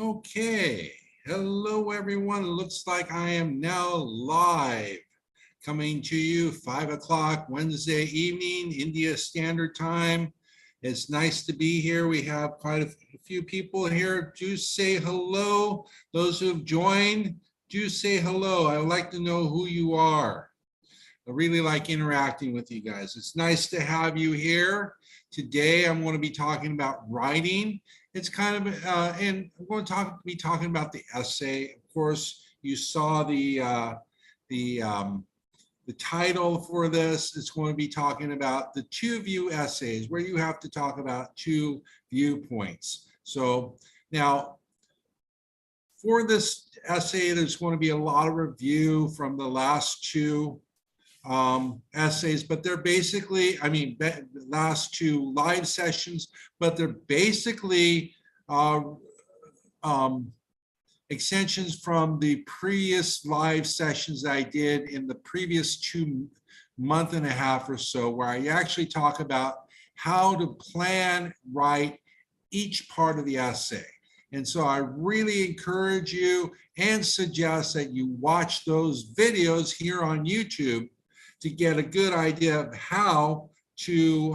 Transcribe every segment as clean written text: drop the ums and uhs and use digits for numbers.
Okay, hello everyone. It looks like I am now live, coming to you 5 o'clock Wednesday evening, India Standard Time. It's nice to be here. We have quite a few people here. Do say hello. Those who have joined, do say hello. I would like to know who you are. I really like interacting with you guys. It's nice to have you here. Today, I'm going to be talking about writing. It's kind of, and I'm going to be talking about the essay. Of course, you saw the title for this. It's going to be talking about the two-view essays, where you have to talk about two viewpoints. So now, for this essay, there's going to be a lot of review from the last two essays, but they're basically, last two live sessions, but they're basically extensions from the previous live sessions I did in the previous 2 months and a half or so, where I actually talk about how to plan, write each part of the essay. And so I really encourage you and suggest that you watch those videos here on YouTube to get a good idea of how to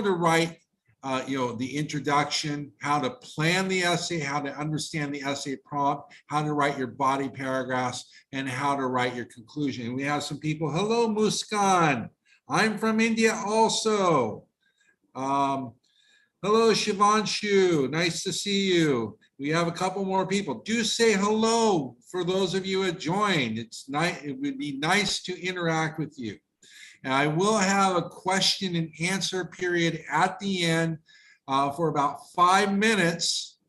write, the introduction, how to plan the essay, how to understand the essay prompt, how to write your body paragraphs, and how to write your conclusion. And we have some people. Hello, Muskan. I'm from India also. Hello, Shivanshu. Nice to see you. We have a couple more people. Do say hello for those of you who have joined. It's nice. It would be nice to interact with you. And I will have a question and answer period at the end for about 5 minutes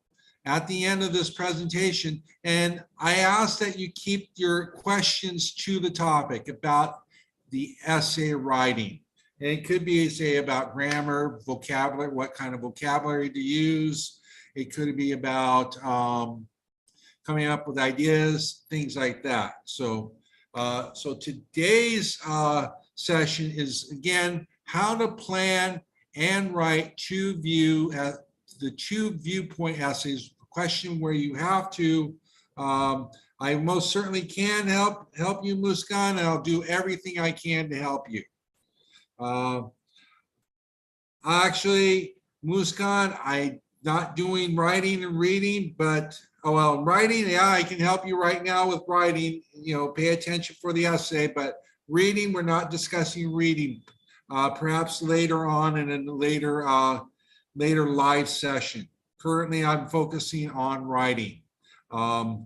at the end of this presentation. And I ask that you keep your questions to the topic about the essay writing. And it could be, say, about grammar, vocabulary, what kind of vocabulary to use. It could be about coming up with ideas, things like that. So, so today's session is, again, how to plan and write the two viewpoint essays. Question where you have to. I most certainly can help you, Muskan, and I'll do everything I can to help you. Actually, Muskan, I'm not doing writing and reading, but writing, yeah, I can help you right now with writing. Pay attention for the essay, but reading, we're not discussing reading. Perhaps later on in a later live session. Currently, I'm focusing on writing. But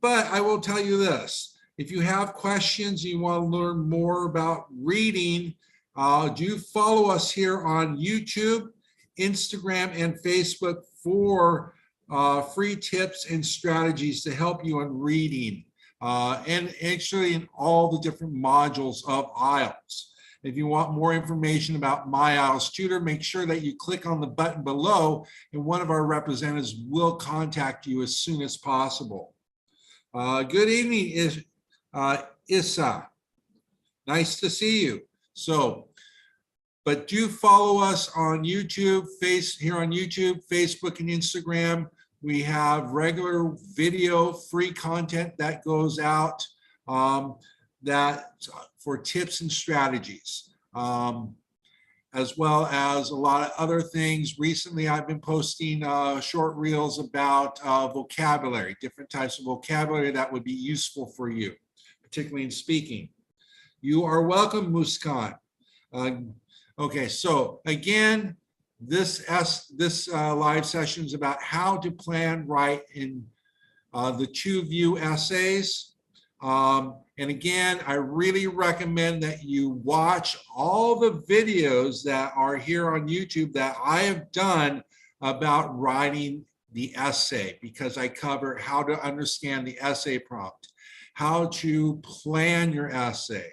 I will tell you this: if you have questions, you want to learn more about reading, do follow us here on YouTube, Instagram, and Facebook for free tips and strategies to help you on reading, and actually in all the different modules of IELTS. If you want more information about my IELTS tutor, make sure that you click on the button below, and one of our representatives will contact you as soon as possible. Good evening, Issa. Nice to see you. So, but do follow us on YouTube, here on YouTube, Facebook, and Instagram. We have regular video, free content that goes out for tips and strategies, as well as a lot of other things. Recently, I've been posting short reels about vocabulary, different types of vocabulary that would be useful for you, particularly in speaking. You are welcome, Muskan. Okay, so again, this live session is about how to plan, write in the two-view essays. And again, I really recommend that you watch all the videos that are here on YouTube that I have done about writing the essay, because I cover how to understand the essay prompt, how to plan your essay,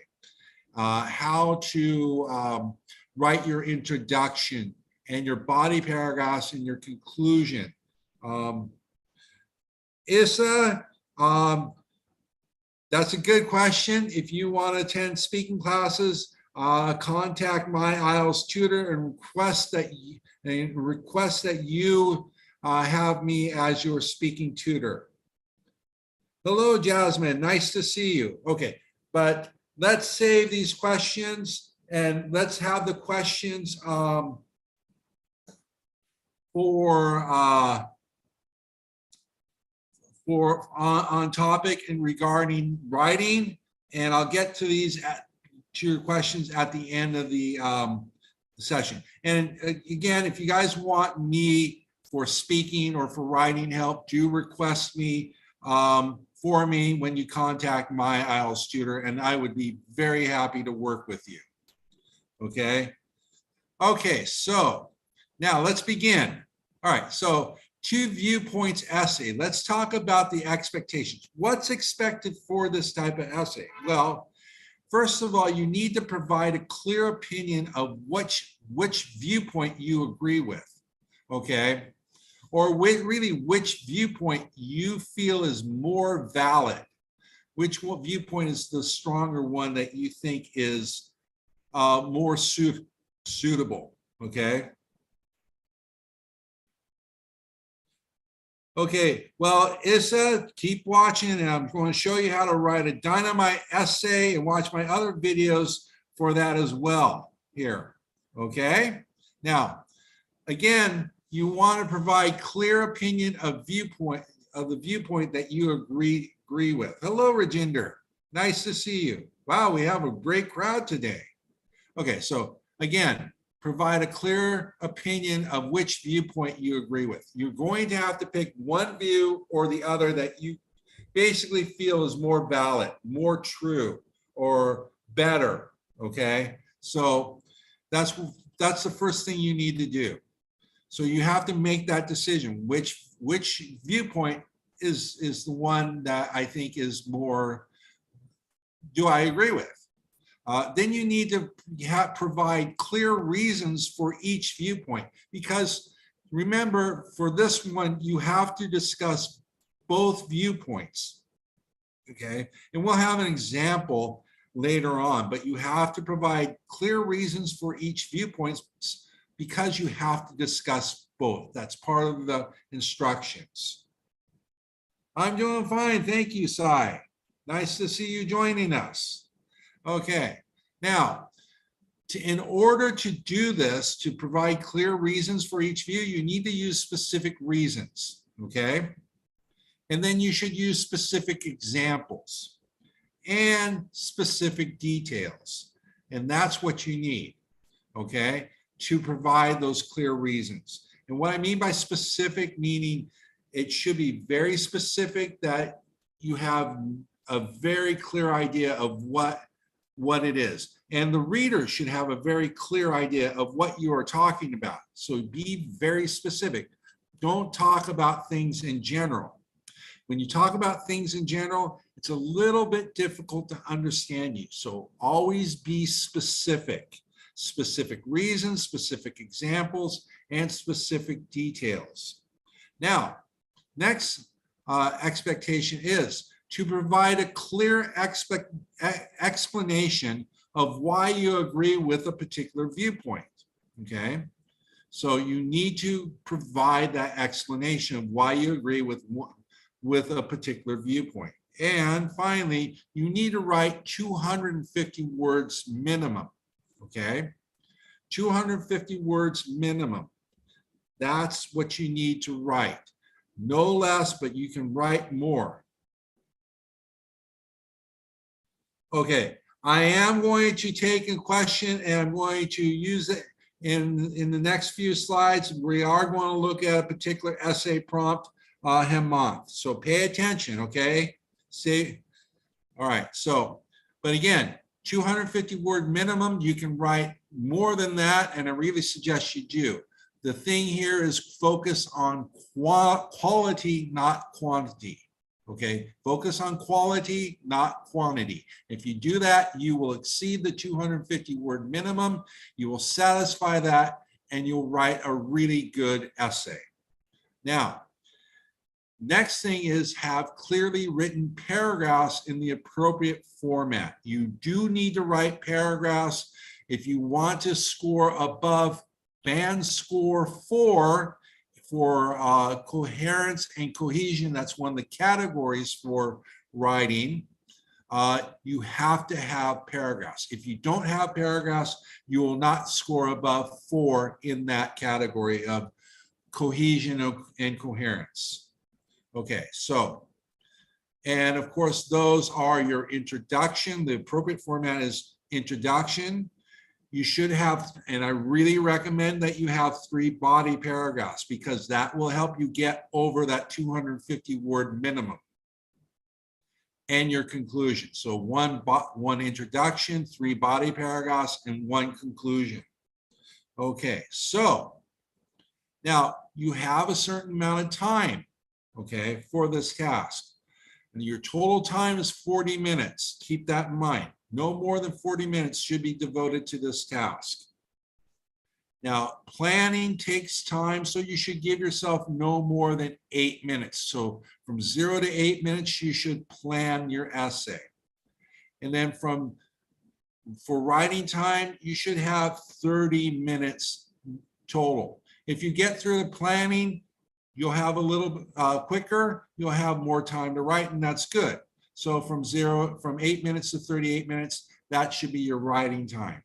how to write your introduction and your body paragraphs and your conclusion. Issa, that's a good question. If you want to attend speaking classes, contact my IELTS tutor and request that and request that you have me as your speaking tutor. Hello, Jasmine. Nice to see you. Okay, but let's save these questions and let's have the questions on topic and regarding writing, and I'll get to these to your questions at the end of the session. And again, if you guys want me for speaking or for writing help, do request me for me when you contact my IELTS tutor, and I would be very happy to work with you. Okay. Okay, so now let's begin. All right, so 2 viewpoints essay. Let's talk about the expectations. What's expected for this type of essay? Well, first of all, you need to provide a clear opinion of which viewpoint you agree with, okay? Or really which viewpoint you feel is more valid. Which viewpoint is the stronger one that you think is more suitable, okay? Okay, well, Issa, keep watching, and I'm going to show you how to write a dynamite essay, and watch my other videos for that as well here, okay? Now, again, you want to provide clear opinion of the viewpoint that you agree with. Hello, Rajinder. Nice to see you. Wow, we have a great crowd today. Okay, so again, provide a clear opinion of which viewpoint you agree with. You're going to have to pick one view or the other that you basically feel is more valid, more true, or better, okay? So that's the first thing you need to do. So you have to make that decision. Which viewpoint is the one that I think is more, do I agree with? Then you need to provide clear reasons for each viewpoint, because remember, for this one, you have to discuss both viewpoints, okay? And we'll have an example later on, but you have to provide clear reasons for each viewpoint because you have to discuss both. That's part of the instructions. I'm doing fine. Thank you, Sai. Nice to see you joining us. Okay, now, in order to do this, to provide clear reasons for each view, you need to use specific reasons, okay? And then you should use specific examples and specific details. And that's what you need, okay, to provide those clear reasons. And what I mean by specific, meaning it should be very specific, that you have a very clear idea of what it is. And the reader should have a very clear idea of what you are talking about. So be very specific. Don't talk about things in general. When you talk about things in general, it's a little bit difficult to understand you. So always be specific. Specific reasons, specific examples, and specific details. Now, next expectation is to provide a clear explanation of why you agree with a particular viewpoint, okay? So you need to provide that explanation of why you agree with a particular viewpoint. And finally, you need to write 250 words minimum, okay? 250 words minimum. That's what you need to write. No less, but you can write more. Okay, I am going to take a question and I'm going to use it in the next few slides. We are going to look at a particular essay prompt, Hemant. So pay attention, okay? See, all right, so, but again, 250 word minimum, you can write more than that, and I really suggest you do. The thing here is focus on quality, not quantity. Okay, focus on quality, not quantity. If you do that, you will exceed the 250 word minimum. You will satisfy that, and you'll write a really good essay. Now, next thing is have clearly written paragraphs in the appropriate format. You do need to write paragraphs if you want to score above band score 4 for coherence and cohesion. That's one of the categories for writing. You have to have paragraphs. If you don't have paragraphs, you will not score above 4 in that category of cohesion and coherence. Okay, so, and of course, those are your introduction. The appropriate format is introduction. You should have, and I really recommend that you have 3 body paragraphs because that will help you get over that 250 word minimum. And your conclusion. So one introduction, 3 body paragraphs, and 1 conclusion. Okay, so now you have a certain amount of time, okay, for this task. And your total time is 40 minutes. Keep that in mind. No more than 40 minutes should be devoted to this task. Now, planning takes time, so you should give yourself no more than 8 minutes. So from 0 to 8 minutes, you should plan your essay. And then for writing time, you should have 30 minutes total. If you get through the planning, you'll have a little quicker, you'll have more time to write, and that's good. So from 8 minutes to 38 minutes, that should be your writing time,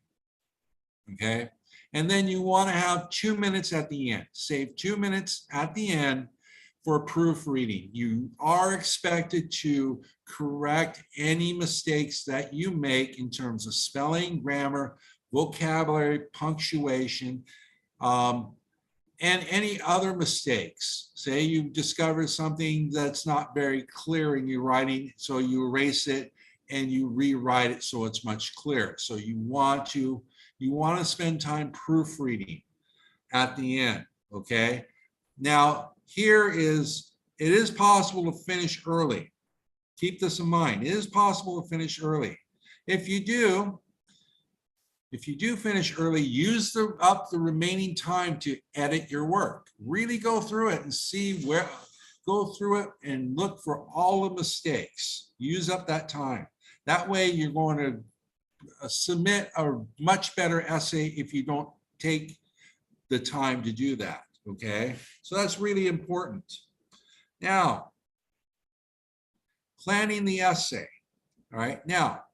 okay? And then you want to have 2 minutes at the end. Save 2 minutes at the end for proofreading. You are expected to correct any mistakes that you make in terms of spelling, grammar, vocabulary, punctuation, and any other mistakes. Say you discover something that's not very clear in your writing, so you erase it and you rewrite it so it's much clearer. So you want to spend time proofreading at the end, okay? Now, it is possible to finish early. Keep this in mind. It is possible to finish early. If you do finish early, use up the remaining time to edit your work. Really go through it and go through it and look for all the mistakes. Use up that time. That way you're going to submit a much better essay if you don't take the time to do that, okay? So that's really important. Now, planning the essay, all right? Now,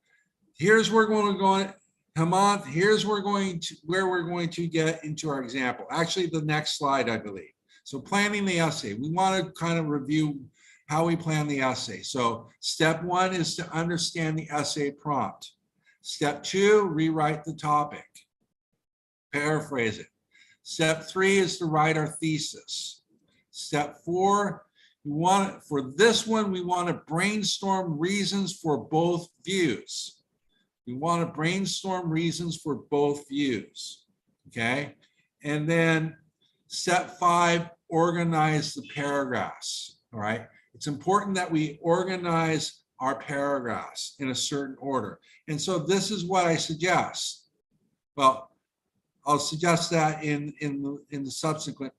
here's where we're going to go. Here's where we're going to get into our example. Actually, the next slide, I believe. So planning the essay. We want to kind of review how we plan the essay. So step 1 is to understand the essay prompt. Step 2, rewrite the topic. Paraphrase it. Step 3 is to write our thesis. Step 4, for this one, we want to brainstorm reasons for both views. We want to brainstorm reasons for both views, okay? And then step 5, organize the paragraphs, all right? It's important that we organize our paragraphs in a certain order. And so this is what I suggest. Well, I'll suggest that in the subsequent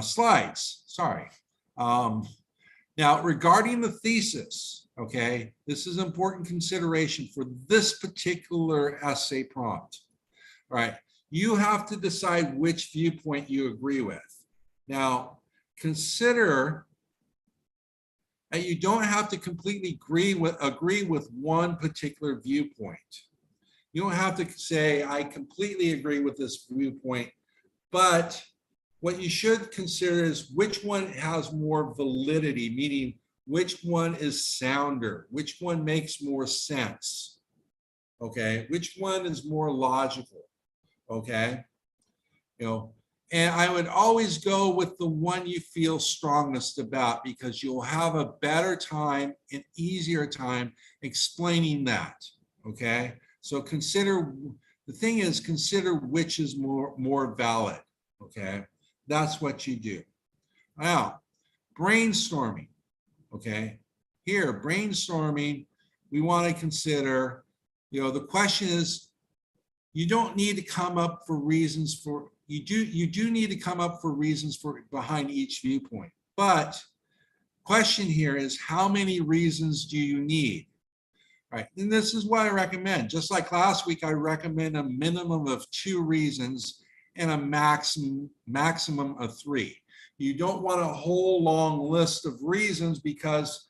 slides, sorry. Now, regarding the thesis, okay, this is important consideration for this particular essay prompt. All right, you have to decide which viewpoint you agree with. Now, consider that you don't have to completely agree with one particular viewpoint. You don't have to say, I completely agree with this viewpoint, but what you should consider is which one has more validity, meaning which one is sounder, which one makes more sense, okay? Which one is more logical, okay? You know, and I would always go with the one you feel strongest about because you'll have a better time, an easier time explaining that, okay? So consider which is more valid, okay? That's what you do. Now, brainstorming, okay? Here, brainstorming, we want to consider, you know, the question is, you don't need to come up for reasons for, you do need to come up for reasons for behind each viewpoint. But question here is, how many reasons do you need? right, and this is what I recommend. Just like last week, I recommend a minimum of 2 reasons and a maximum of 3. You don't want a whole long list of reasons because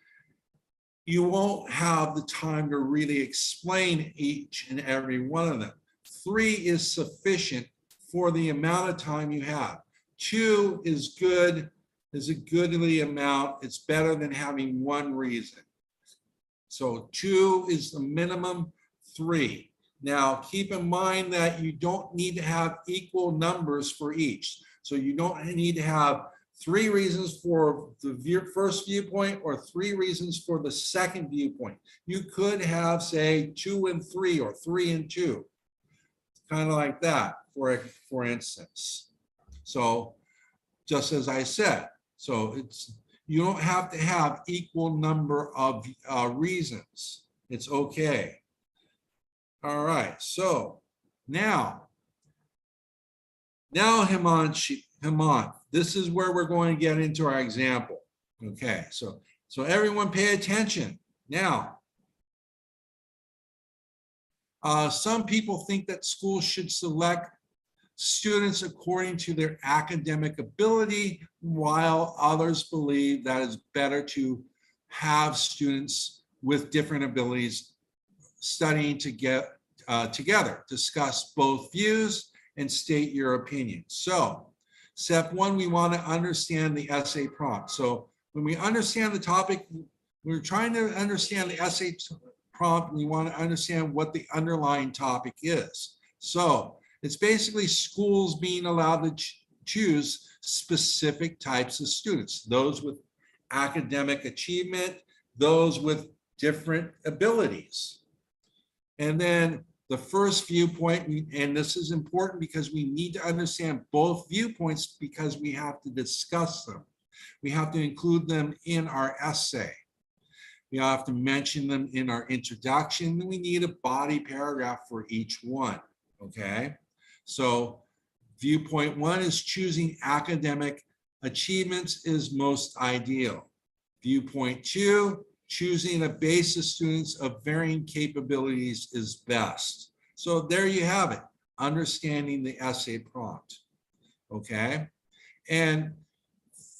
you won't have the time to really explain each and every one of them. 3 is sufficient for the amount of time you have. 2 is good, is a goodly amount. It's better than having 1 reason. So 2 is the minimum, 3. Now, keep in mind that you don't need to have equal numbers for each. So you don't need to have 3 reasons for the first viewpoint or 3 reasons for the second viewpoint. You could have, say, 2 and 3 or 3 and 2, kind of like that, for instance. So just as I said, so you don't have to have equal number of reasons. It's okay. All right, so now Hemant, this is where we're going to get into our example. Okay, so everyone pay attention. Now, some people think that schools should select students according to their academic ability, while others believe that it's better to have students with different abilities studying together, discuss both views, and state your opinion. So, step 1, we want to understand the essay prompt. So, when we understand the topic, we're trying to understand the essay prompt. We want to understand what the underlying topic is. So, it's basically schools being allowed to choose specific types of students, those with academic achievement, those with different abilities. And then the first viewpoint, and this is important because we need to understand both viewpoints because we have to discuss them. We have to include them in our essay. We have to mention them in our introduction. Then we need a body paragraph for each one, okay? So viewpoint 1 is choosing academic achievements is most ideal. Viewpoint 2, choosing a base of students of varying capabilities is best. So there you have it, understanding the essay prompt, okay? And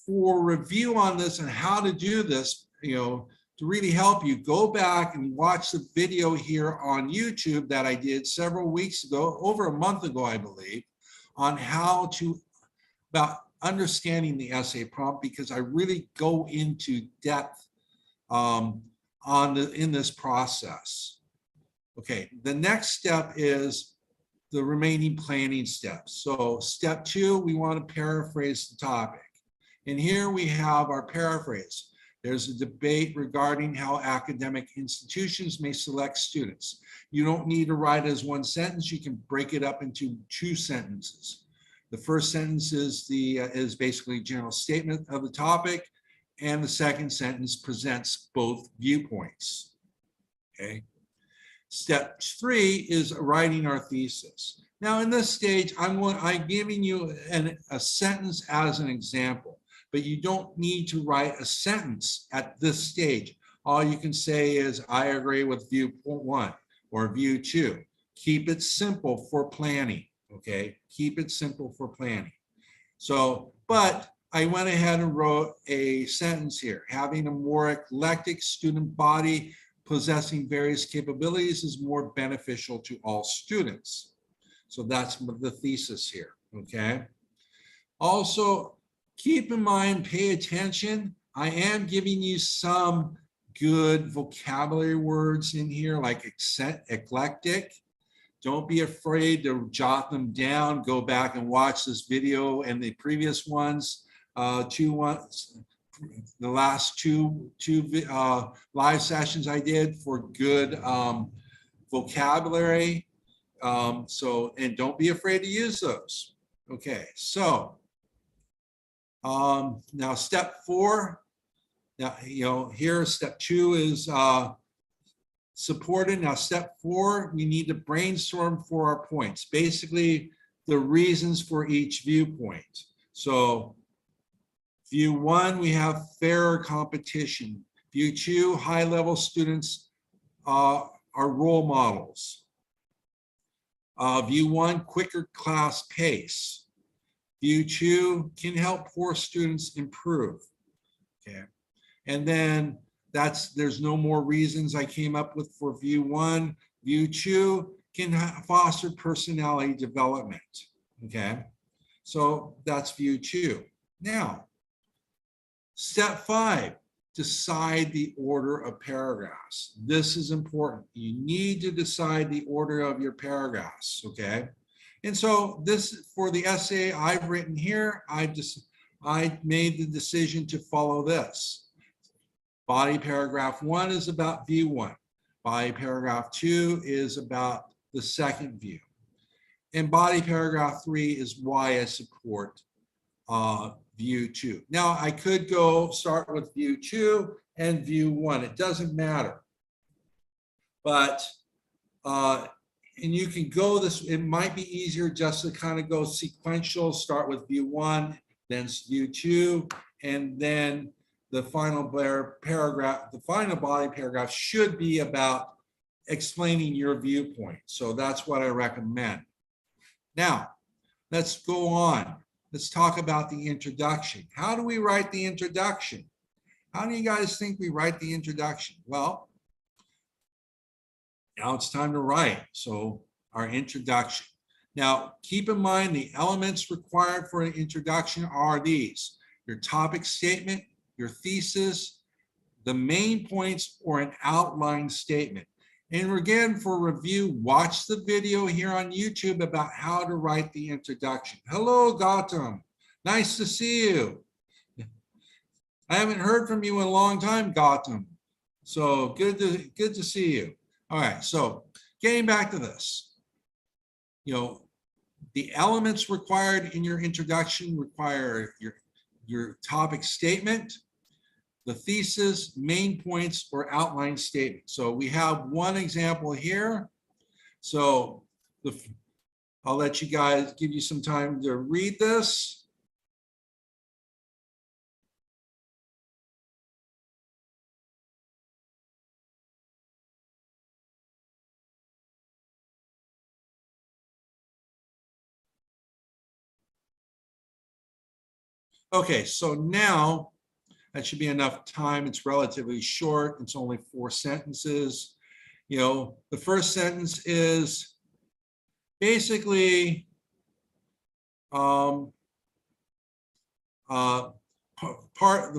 for review on this and how to do this, to really help you, go back and watch the video here on YouTube that I did several weeks ago, over a month ago, I believe, on how to, about understanding the essay prompt, because I really go into depth in this process. Okay, the next step is the remaining planning steps. So step 2, we want to paraphrase the topic. And here we have our paraphrase. There's a debate regarding how academic institutions may select students. You don't need to write as 1 sentence. You can break it up into 2 sentences. The first sentence is basically a general statement of the topic, and the second sentence presents both viewpoints. Okay. Step 3 is writing our thesis. Now, in this stage, I'm giving you a sentence as an example, but you don't need to write a sentence at this stage. All you can say is, I agree with viewpoint 1 or view 2. Keep it simple for planning, okay? Keep it simple for planning. So, but I went ahead and wrote a sentence here. Having a more eclectic student body possessing various capabilities is more beneficial to all students. So that's the thesis here, okay? Also, keep in mind, pay attention. I am giving you some good vocabulary words in here, like eclectic. Don't be afraid to jot them down. Go back and watch this video and the previous ones. The last two live sessions I did for good vocabulary. And don't be afraid to use those. Okay, so now step 4. Now here step 2 is supported. Now step 4, we need to brainstorm for our points. Basically, the reasons for each viewpoint. So view 1, we have fairer competition. View 2, high-level students are role models. View 1, quicker class pace. View 2 can help poor students improve. Okay, and then there's no more reasons I came up with for view 1. View 2 can foster personality development. Okay, so that's view 2. Now, step 5, decide the order of paragraphs. This is important. You need to decide the order of your paragraphs, okay? And so this, for the essay I've written here, I made the decision to follow this. Body paragraph 1 is about view 1. Body paragraph 2 is about the second view. And body paragraph 3 is why I support view 2. Now I could start with view 2 and view 1. It doesn't matter. But, and you can go this, it might be easier just to kind of go sequential, start with view 1, then view 2, and then the final paragraph, the final body paragraph should be about explaining your viewpoint. So that's what I recommend. Now, let's go on. Let's talk about the introduction. How do we write the introduction? How do you guys think we write the introduction? Well, now it's time to write. So our introduction. Now, keep in mind the elements required for an introduction are these: your topic statement, your thesis, the main points, or an outline statement. And again, for review, watch the video here on YouTube about how to write the introduction. Hello, 𝐂𝐎𝐶𝐓. Nice to see you. I haven't heard from you in a long time, 𝐂𝐎𝐶𝐓. So good to see you. All right, so getting back to this, the elements required in your introduction require your topic statement, the thesis, main points, or outline statement. So we have one example here. So I'll let you guys, give you some time to read this. Okay, so now that should be enough time. It's relatively short. It's only 4 sentences. The first sentence is basically the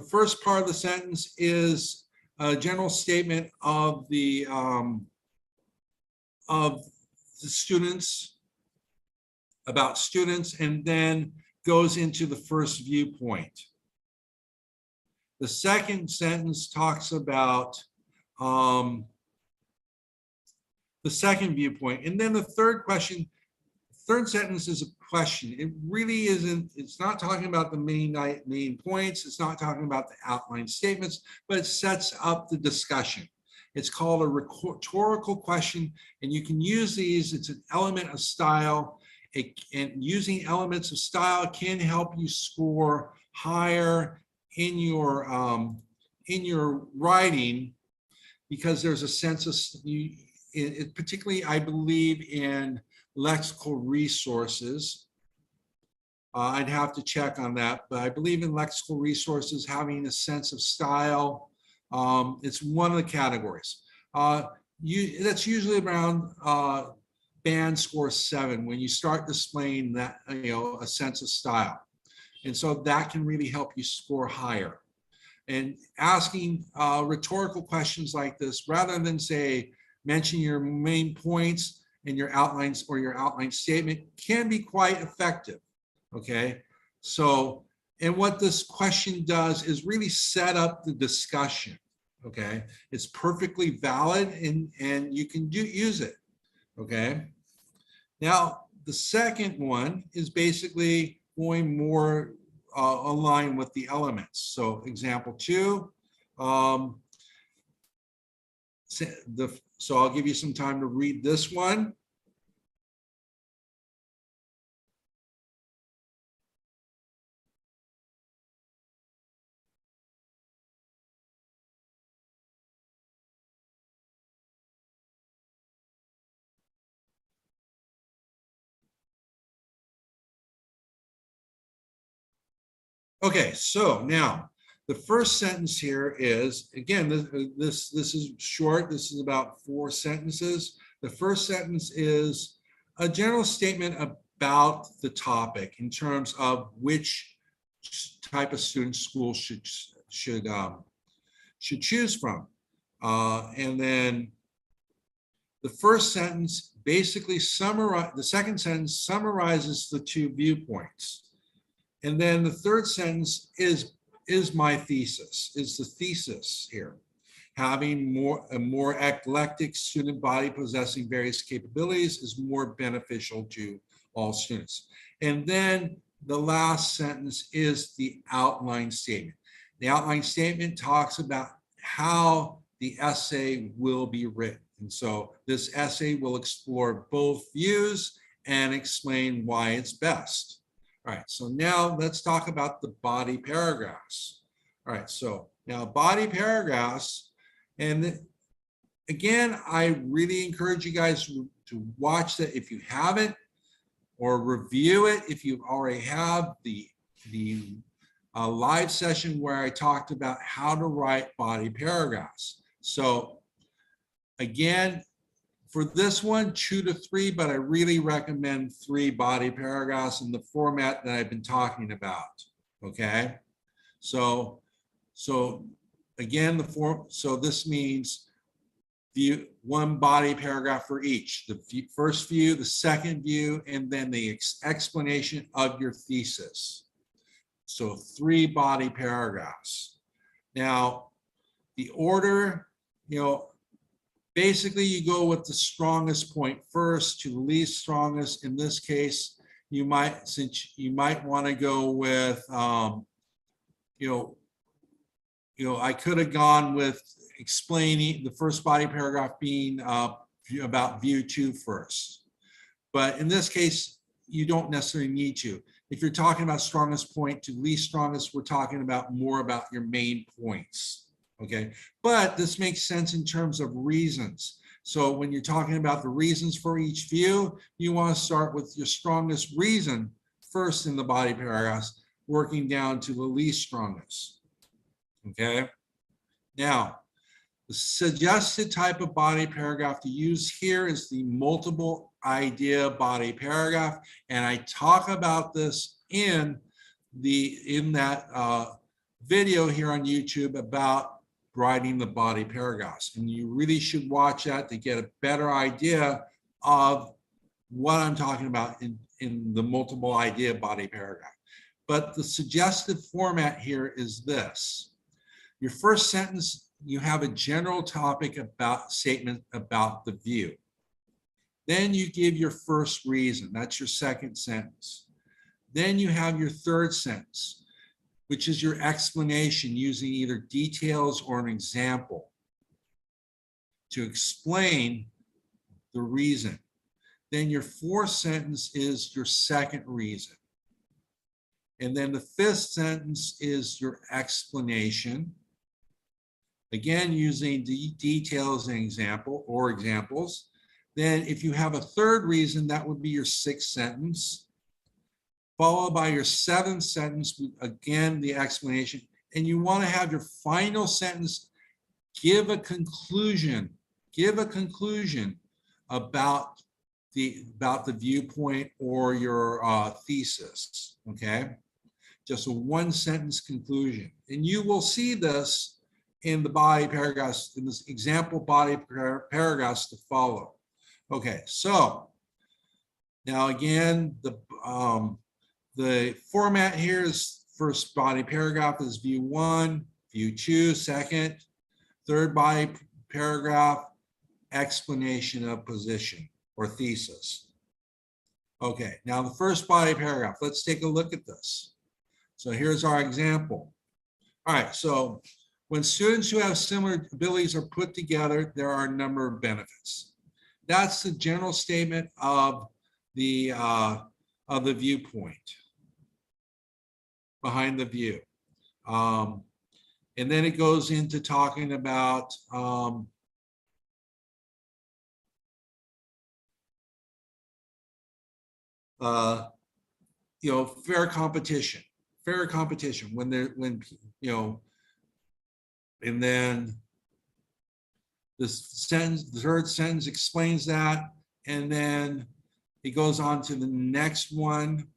first part of the sentence is a general statement of the students, about students, and then goes into the first viewpoint. The second sentence talks about the second viewpoint. And then the third sentence is a question. It really isn't, it's not talking about the main points. It's not talking about the outline statements, but it sets up the discussion. It's called a rhetorical question, and you can use these. It's an element of style. And using elements of style can help you score higher in your writing, because there's a sense of, particularly I believe in lexical resources. I'd have to check on that, but I believe in lexical resources having a sense of style. It's one of the categories. That's usually around band score 7 when you start displaying that, a sense of style. And so that can really help you score higher. And asking rhetorical questions like this, rather than say, mention your main points and your outlines or your outline statement, can be quite effective, okay? So, and what this question does is really set up the discussion, okay? It's perfectly valid, and you can use it, okay? Now, the second one is basically going more aligned with the elements. So example 2, so I'll give you some time to read this one. Okay, so now the first sentence here is, again, this is short. This is about 4 sentences. The first sentence is a general statement about the topic in terms of which type of student school should choose from. And then the first sentence basically the second sentence summarizes the 2 viewpoints. And then the third sentence is my thesis, is the thesis here. Having a more eclectic student body possessing various capabilities is more beneficial to all students. And then the last sentence is the outline statement. The outline statement talks about how the essay will be written. And so this essay will explore both views and explain why it's best. All right, so now let's talk about the body paragraphs. All right, so now body paragraphs, and again, I really encourage you guys to watch that if you haven't, or review it if you already have the live session where I talked about how to write body paragraphs. So again, for this one, 2 to 3, but I really recommend 3 body paragraphs in the format that I've been talking about. Okay, so again, so this means one body paragraph for each: the first view, the second view, and then the explanation of your thesis. So 3 body paragraphs. Now, the order, basically, you go with the strongest point first to the least strongest. In this case, you might want to go with, I could have gone with explaining the first body paragraph being about view 2 first. But in this case, you don't necessarily need to. If you're talking about strongest point to least strongest, we're talking about more about your main points. Okay, but this makes sense in terms of reasons. So when you're talking about the reasons for each view, you want to start with your strongest reason first in the body paragraphs, working down to the least strongest. Okay, now the suggested type of body paragraph to use here is the multiple idea body paragraph, and I talk about this in that video here on YouTube about writing the body paragraphs. And you really should watch that to get a better idea of what I'm talking about in the multiple idea body paragraph. But the suggested format here is this. Your first sentence, you have a general topic statement about the view. Then you give your first reason. That's your second sentence. Then you have your third sentence, which is your explanation using either details or an example to explain the reason. Then your fourth sentence is your second reason. And then the fifth sentence is your explanation. Again, using details and examples. Then if you have a third reason, that would be your sixth sentence, followed by your seventh sentence, again, the explanation. And you want to have your final sentence give a conclusion about the viewpoint or your thesis, okay? Just a 1-sentence conclusion. And you will see this in the body paragraphs, in this example body paragraphs to follow. Okay, so now again, the format here is first body paragraph is view 1, view 2, second, third body paragraph, explanation of position or thesis. Okay, now the first body paragraph, let's take a look at this. So here's our example. All right, so when students who have similar abilities are put together, there are a number of benefits. That's the general statement of the viewpoint, behind the view. And then it goes into talking about fair competition. fair competition, when you know, and then this sentence, the third sentence explains that, and then it goes on to the next one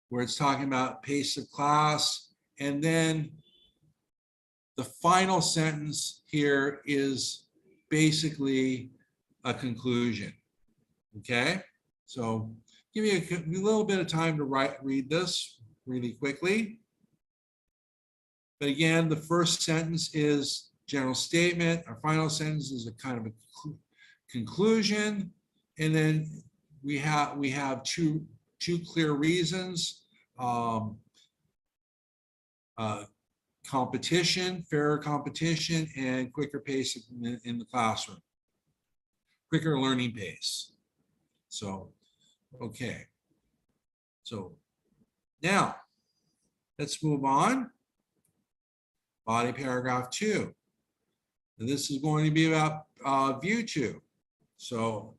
where it's talking about pace of class, and then the final sentence here is basically a conclusion. Okay, so give me a little bit of time to read this really quickly. But again, the first sentence is general statement. Our final sentence is a kind of a conclusion, and then we have two clear reasons: competition, fairer competition, and quicker pace in the classroom, quicker learning pace. So, okay. So now let's move on. Body paragraph 2. And this is going to be about view 2. So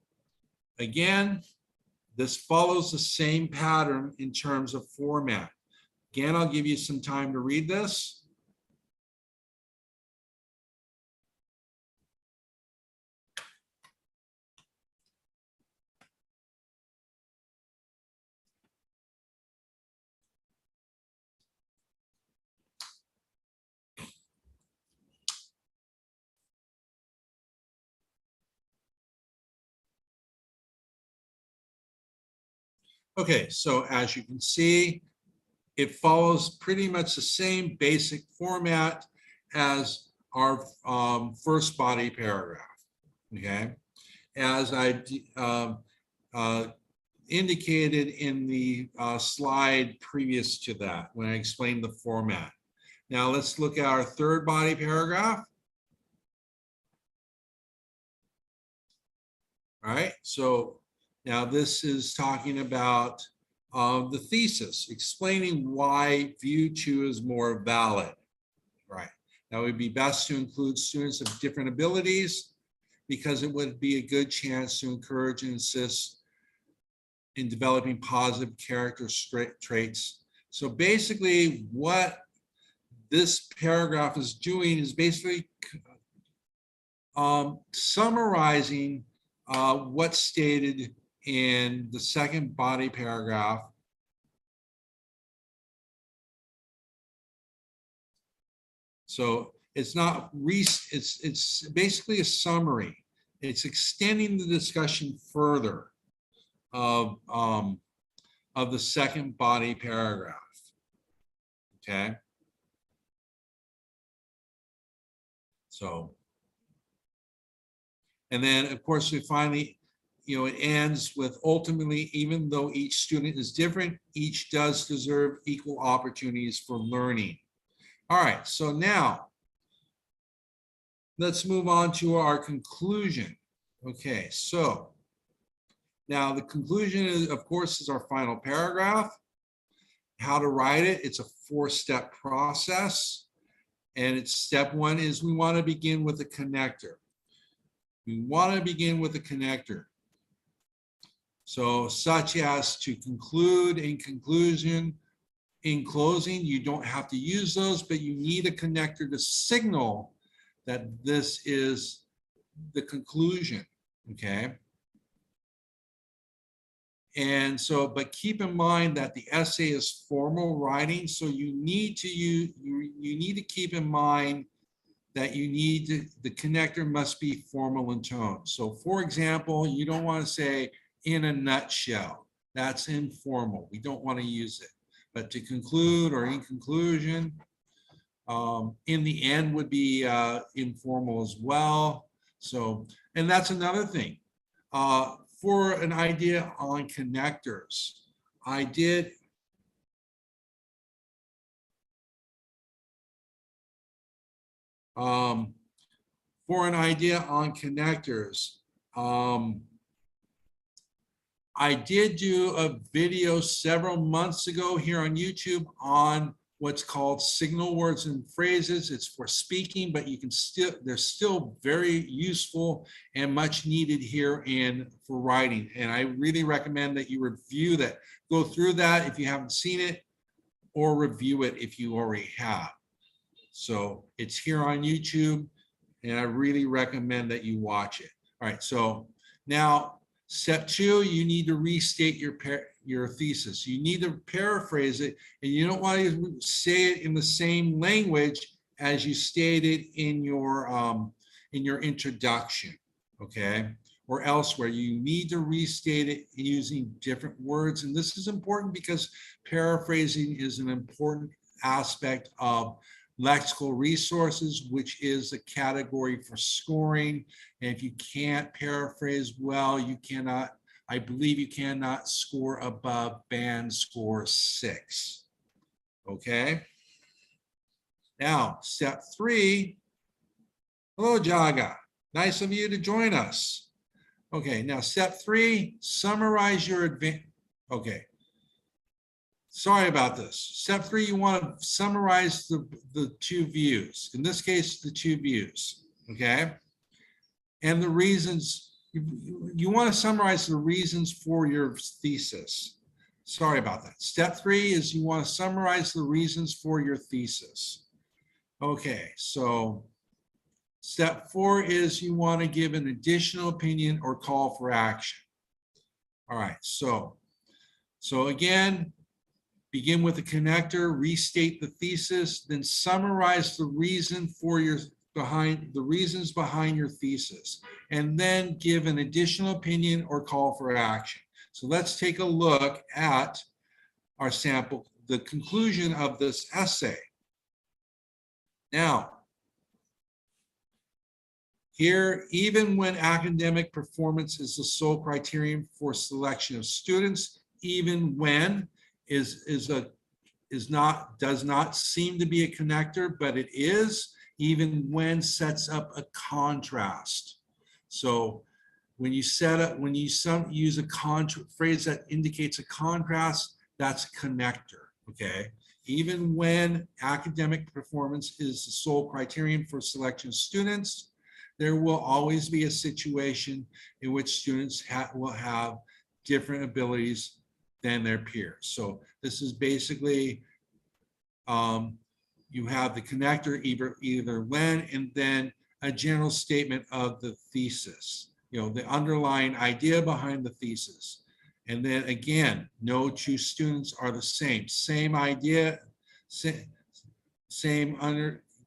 again, this follows the same pattern in terms of format. Again, I'll give you some time to read this. Okay, so as you can see, it follows pretty much the same basic format as our first body paragraph, okay? As I indicated in the slide previous to that, when I explained the format. Now let's look at our third body paragraph. All right, so now this is talking about the thesis, explaining why view 2 is more valid, right? That would be best to include students of different abilities because it would be a good chance to encourage and assist in developing positive character traits. So basically what this paragraph is doing is basically summarizing what's stated in the second body paragraph. So it's not it's basically a summary. It's extending the discussion further of the second body paragraph. Okay. So, and then of course we finally, you know, it ends with ultimately, even though each student is different, each does deserve equal opportunities for learning. All right, so now let's move on to our conclusion. Okay, so now the conclusion is, of course, is our final paragraph. How to write it, it's a 4-step process. And it's step 1 is we want to begin with a connector. We want to begin with a connector. So such as to conclude, in conclusion, in closing. You don't have to use those, but you need a connector to signal that this is the conclusion, okay? And so, but keep in mind that the essay is formal writing, so you need to keep in mind that the connector must be formal in tone. So for example, you don't want to say in a nutshell. That's informal. We don't want to use it. But to conclude or in conclusion, in the end would be informal as well. So, and that's another thing. For an idea on connectors, I did for an idea on connectors, I did do a video several months ago here on YouTube on what's called signal words and phrases. It's for speaking, but you can they're still very useful and much needed here for writing. And I really recommend that you review that. Go through that if you haven't seen it. or review it if you already have. So it's here on YouTube, and I really recommend that you watch it. All right, so now step 2, you need to restate your thesis. You need to paraphrase it, and you don't want to say it in the same language as you stated in your introduction, okay, or elsewhere. You need to restate it using different words, and this is important because paraphrasing is an important aspect of lexical resources, which is a category for scoring. And if you can't paraphrase well, you cannot, I believe you cannot score above band score 6. Okay. Now, step 3. Hello, Jaga. Nice of you to join us. Okay, now step 3, summarize your advance. Okay. Sorry about this. Step 3, you want to summarize the 2 views. In this case, the 2 views, okay? And the reasons, you want to summarize the reasons for your thesis. Sorry about that. Step 3 is you want to summarize the reasons for your thesis. Okay, so step 4 is you want to give an additional opinion or call for action. All right, so again, begin with the connector, restate the thesis, then summarize the reason for the reasons behind your thesis, and then give an additional opinion or call for action. So let's take a look at our sample, the conclusion of this essay. Now, here, even when academic performance is the sole criterion for selection of students, even when does not seem to be a connector, but it is, even when sets up a contrast. So when you use a phrase that indicates a contrast, that's a connector, okay? Even when academic performance is the sole criterion for selection of students, there will always be a situation in which students will have different abilities than their peers. So this is basically, you have the connector either when, and then a general statement of the thesis, the underlying idea behind the thesis. And then again, no 2 students are the same idea, same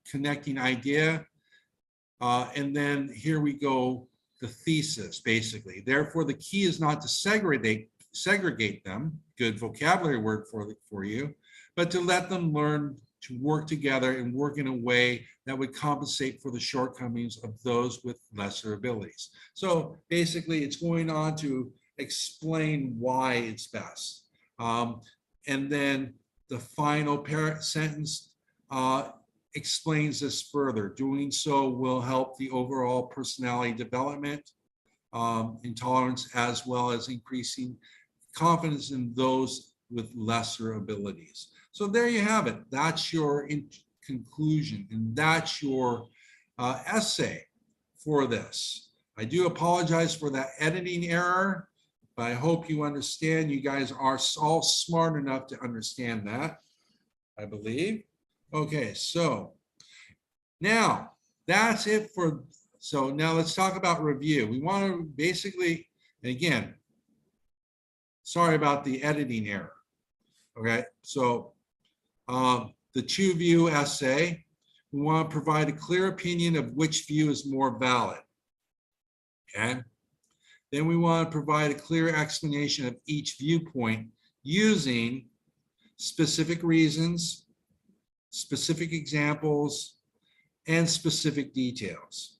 connecting idea. And then here we go, the thesis, basically. Therefore, the key is not to segregate them, good vocabulary word for you, but to let them learn to work together and work in a way that would compensate for the shortcomings of those with lesser abilities. So basically, it's going on to explain why it's best. And then the final sentence explains this further. Doing so will help the overall personality development, intolerance, as well as increasing confidence in those with lesser abilities. So there you have it. That's your conclusion, and that's your essay for this. I do apologize for that editing error, but I hope you understand. You guys are all smart enough to understand that, I believe. Okay, so now that's it for, so now let's talk about review. We want to basically, and again, sorry about the editing error. Okay, so the 2-view essay, we want to provide a clear opinion of which view is more valid. Okay, then we want to provide a clear explanation of each viewpoint using specific reasons, specific examples, and specific details.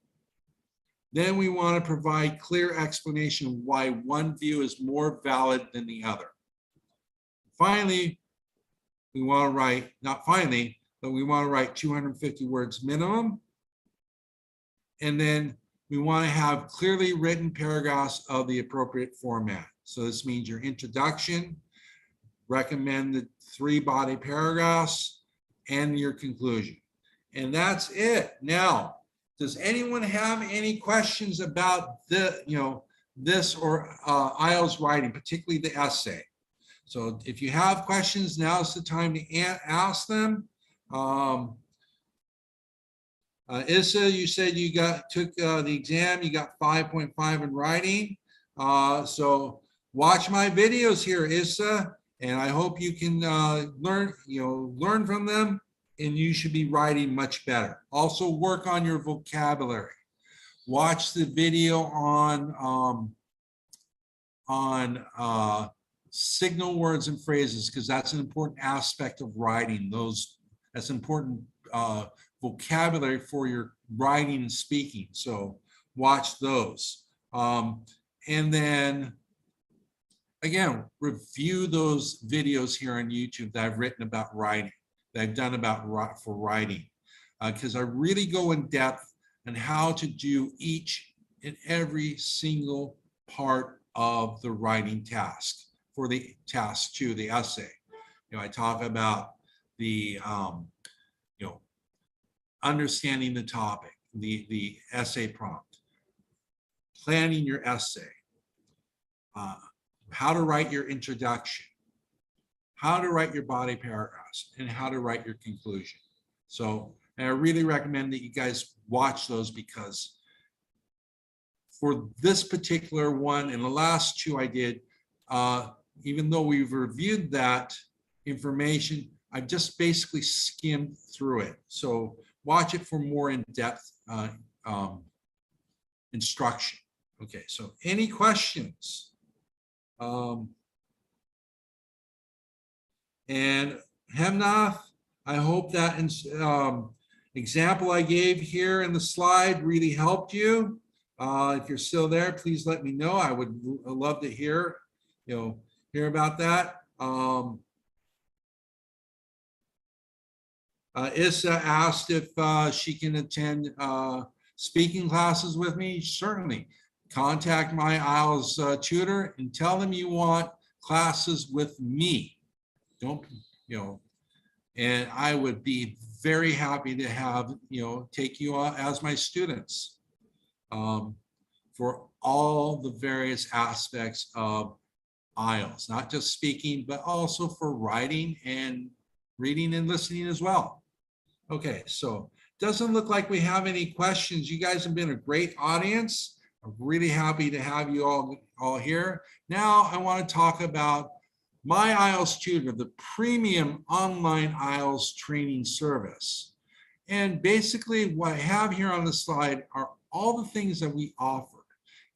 Then we want to provide clear explanation why one view is more valid than the other. Finally, we want to write, not finally, but we want to write 250 words minimum. And then we want to have clearly written paragraphs of the appropriate format. So this means your introduction, recommended 3 body paragraphs, and your conclusion. And that's it. Now, does anyone have any questions about this or IELTS writing, particularly the essay? So if you have questions, now's the time to ask them. Issa, you said you took the exam, you got 5.5 in writing. So watch my videos here, Issa, and I hope you can learn from them, and you should be writing much better. Also work on your vocabulary. Watch the video on signal words and phrases, because that's an important aspect of writing. That's important vocabulary for your writing and speaking. So watch those. And then again, review those videos here on YouTube that I've written about writing, that I've done for writing, because I really go in depth on how to do each and every single part of the writing task. For the task 2, the essay, I talk about the understanding the topic, the essay prompt, planning your essay, how to write your introduction, how to write your body paragraphs, and how to write your conclusion. So, and I really recommend that you guys watch those, because for this particular one and the last 2 I did, even though we've reviewed that information, I've just basically skimmed through it. So watch it for more in-depth instruction. Okay, so any questions? And Hemnath, I hope that example I gave here in the slide really helped you. If you're still there, please let me know. I would love to hear about that. Issa asked if she can attend speaking classes with me. Certainly. Contact my IELTS tutor and tell them you want classes with me. And I would be very happy to have, take you on as my students for all the various aspects of IELTS, not just speaking, but also for writing and reading and listening as well. Okay, so doesn't look like we have any questions. You guys have been a great audience. I'm really happy to have you all here. Now I want to talk about my IELTS Tutor, the premium online IELTS training service. And basically what I have here on the slide are all the things that we offer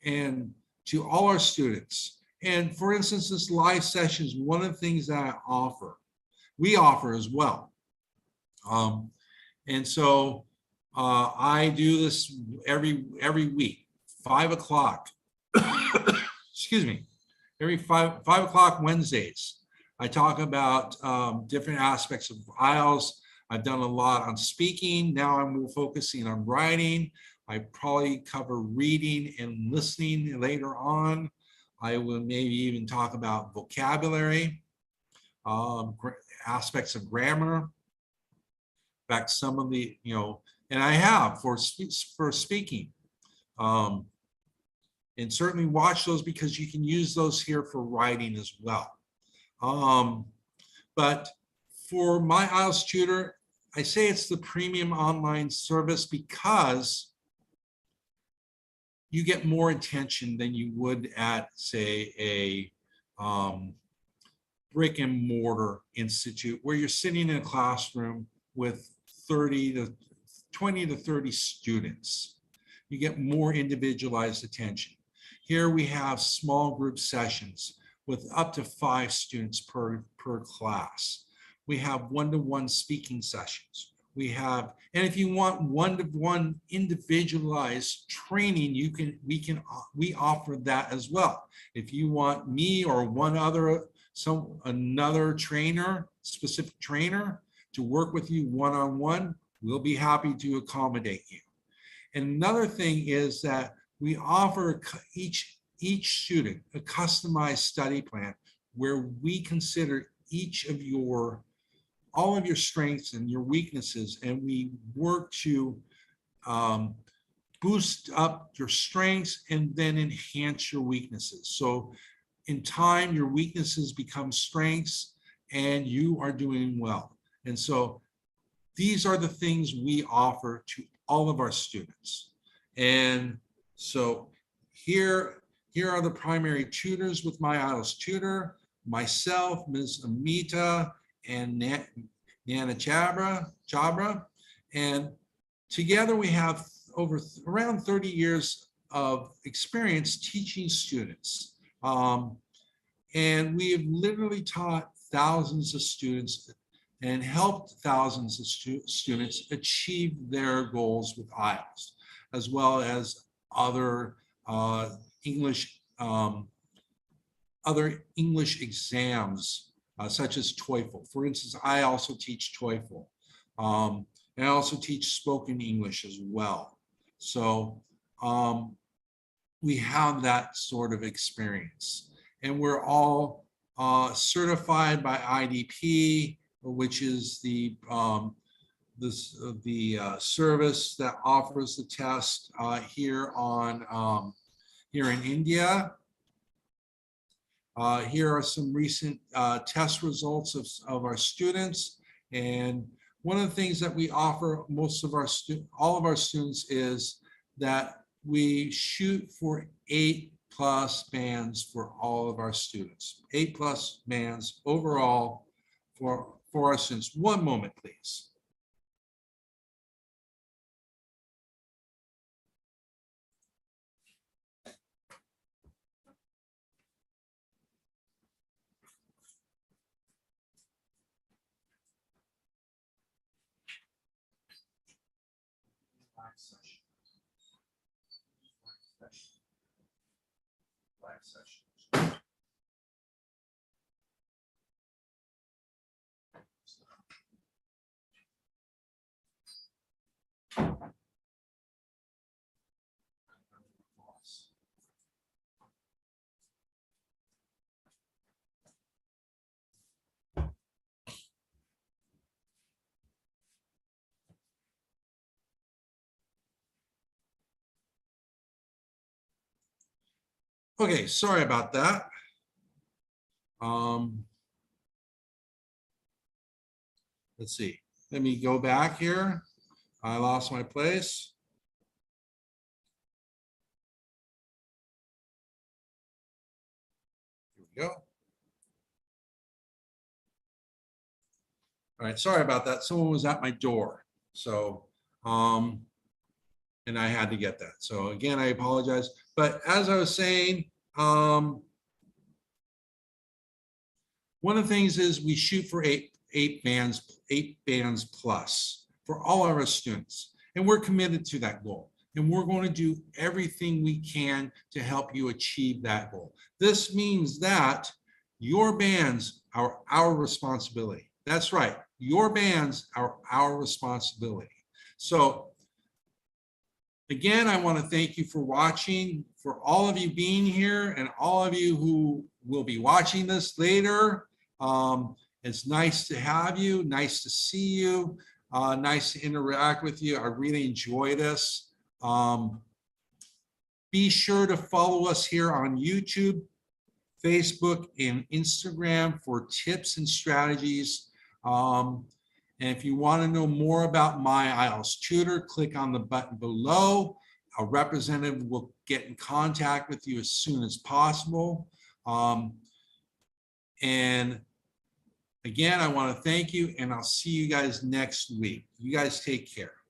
and to all our students. And for instance, this live session is one of the things that we offer as well. And so I do this every week, 5 o'clock, excuse me, every 5 o'clock Wednesdays. I talk about different aspects of IELTS. I've done a lot on speaking. Now I'm more focusing on writing. I probably cover reading and listening later on. I will maybe even talk about vocabulary, aspects of grammar. In fact, some of the, and I have for speaking. And certainly watch those, because you can use those here for writing as well. But for my IELTS Tutor, I say it's the premium online service because you get more attention than you would at, say, a brick and mortar institute where you're sitting in a classroom with 20 to 30 students. You get more individualized attention. Here we have small group sessions with up to 5 students per class. We have one-to-one speaking sessions. We have, and if you want one-to-one individualized training, we offer that as well. If you want me or another trainer, specific trainer, to work with you one-on-one, we'll be happy to accommodate you. And another thing is that we offer each student a customized study plan where we consider all of your strengths and your weaknesses, and we work to boost up your strengths and then enhance your weaknesses. So in time, your weaknesses become strengths and you are doing well. And so these are the things we offer to all of our students. And so here are the primary tutors with my IELTS tutor, myself, Ms. Amita, and 𝐂𝐐𝐓𝐃𝐄𝐓. And together we have around 30 years of experience teaching students. And we have literally taught thousands of students and helped thousands of students achieve their goals with IELTS, as well as other English exams, such as TOEFL. For instance, I also teach TOEFL. And I also teach spoken English as well. So we have that sort of experience. And we're all certified by IDP, which is the service that offers the test here in India. Here are some recent test results of our students. And one of the things that we offer all of our students is that we shoot for 8+ bands for all of our students. 8+ bands overall for our students. One moment, please. Okay, sorry about that. Let's see. Let me go back here. I lost my place. Here we go. All right, sorry about that. Someone was at my door. So, and I had to get that. So again, I apologize. But as I was saying, one of the things is we shoot for eight bands plus for all of our students. And we're committed to that goal. And we're going to do everything we can to help you achieve that goal. This means that your bands are our responsibility. That's right. Your bands are our responsibility. So again, I want to thank you for watching, for all of you being here, and all of you who will be watching this later. It's nice to have you, nice to see you, nice to interact with you. I really enjoy this. Be sure to follow us here on YouTube, Facebook, and Instagram for tips and strategies. And if you want to know more about my IELTS tutor, click on the button below. A representative will get in contact with you as soon as possible. And again, I want to thank you, and I'll see you guys next week. You guys take care.